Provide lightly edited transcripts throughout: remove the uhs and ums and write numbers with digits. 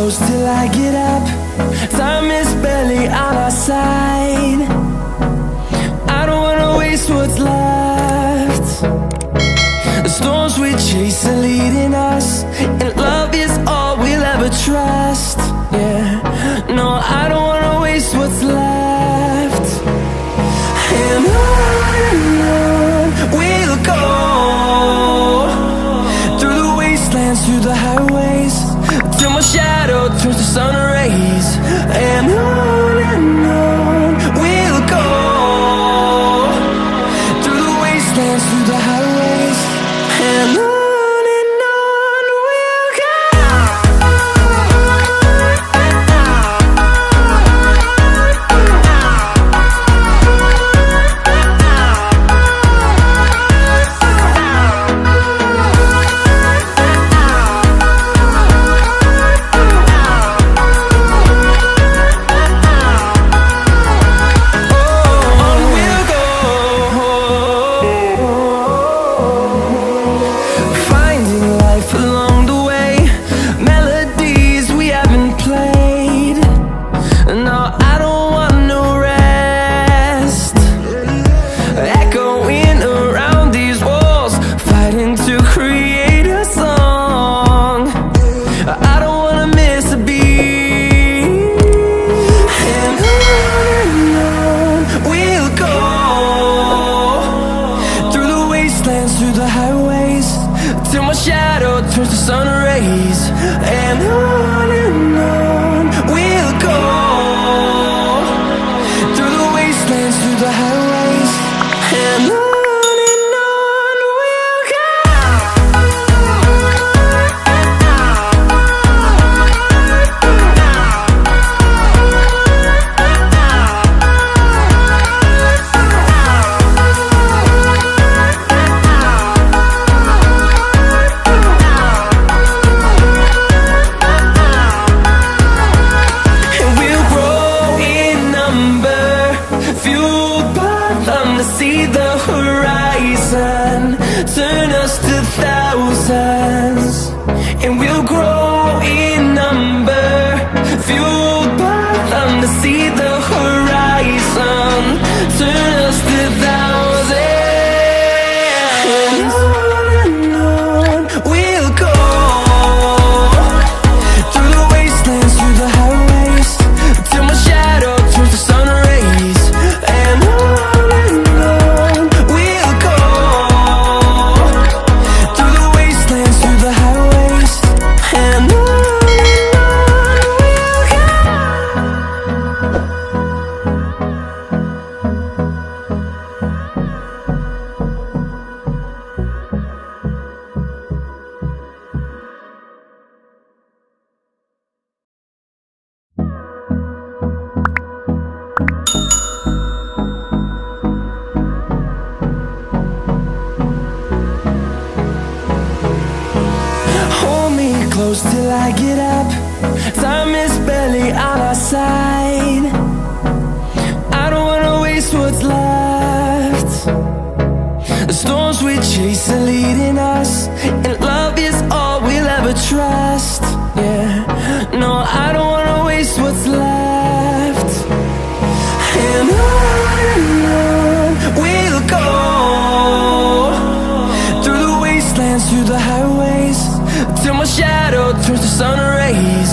close till I get up. Time is barely on our side. I don't wanna waste what's left. The storms we chase are leading us, and love is all we'll ever trust. Yeah, no, I don't wanna waste what's left. And on we'll go, through the wastelands, through the highways, till my shadow turns to sun rays. And on we'll go, through the wastelands, through the highways, and on we'll go. Through the highways, till my shadow turns to sun rays. And on we'll go, through the wastelands, through the highways, and on we'll go. See the horizon turn us to thousands, and we'll grow in number, fueled by them. To see the horizon turn us to thousands, and on we'll go, through the wastelands, through the highways, till my shadow turns to sun rays. And close till I get up. Time is barely on our side. I don't wanna waste what's left. The storms we chase are leading us, and love is all we'll ever trust. Yeah, no, I don't wanna waste what's left. And on we'll go, through the wastelands, through the highways, till my shadow turns to sun rays.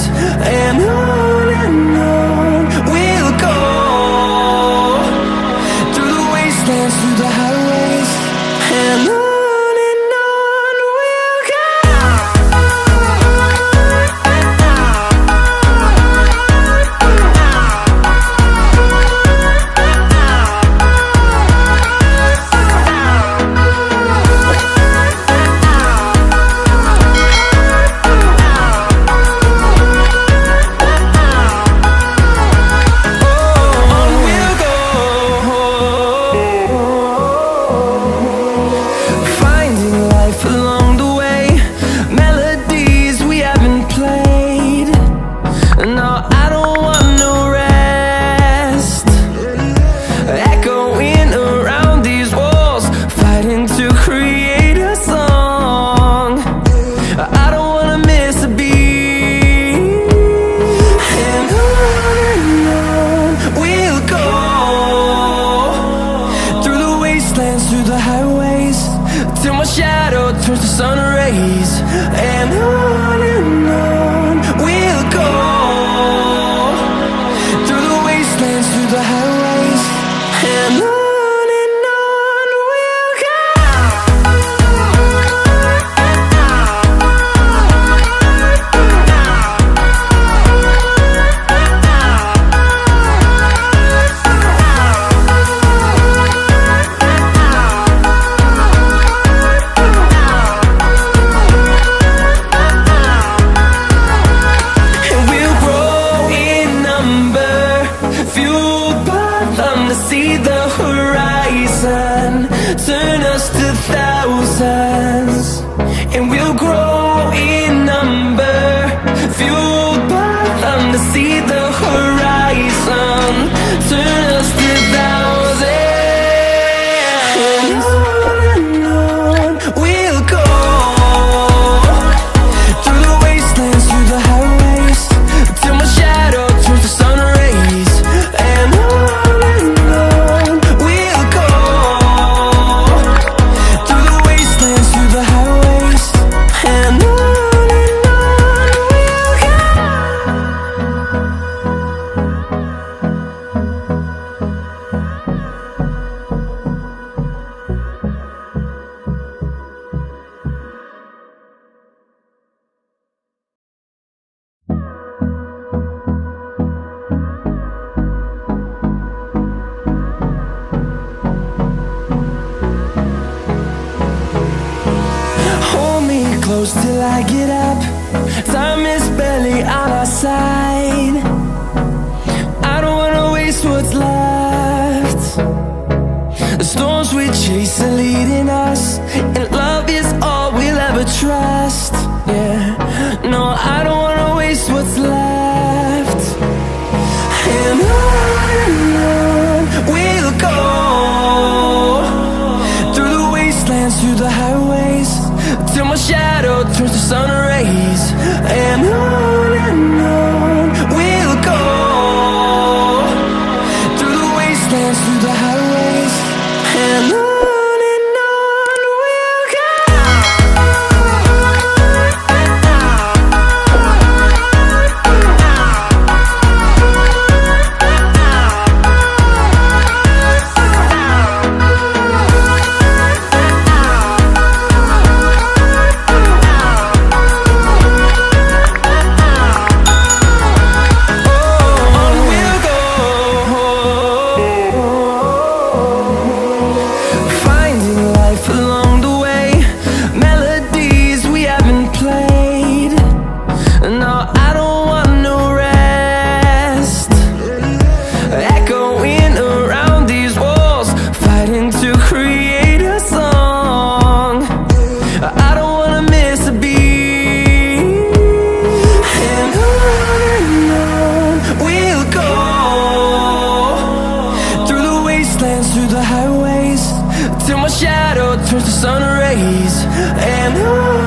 And on we'll go, through the wastelands, through the highways, and on we'll go. wastelands, through the highways, till my shadow turns to sun rays. And on we'll go, through the wastelands, through the highways, and on. See the horizon turn us to thousands, and we'll grow in number, fueled by them. To see the horizon turn us to thousands, and on we'll go, through the wastelands, through the highways, till my shadow turns to sun rays. And close till I get up. Time is barely on our side. I don't wanna waste what's left. The storms we chase are leading us, and love is all we'll ever trust. Yeah, no, I don't wanna waste what's left. And on we'll go, through the wastelands, through the highways, till my shadow turns to sun rays. And on we'll go, through the wastelands, through the highways, and on. Through the highways, till my shadow turns to sun rays. And on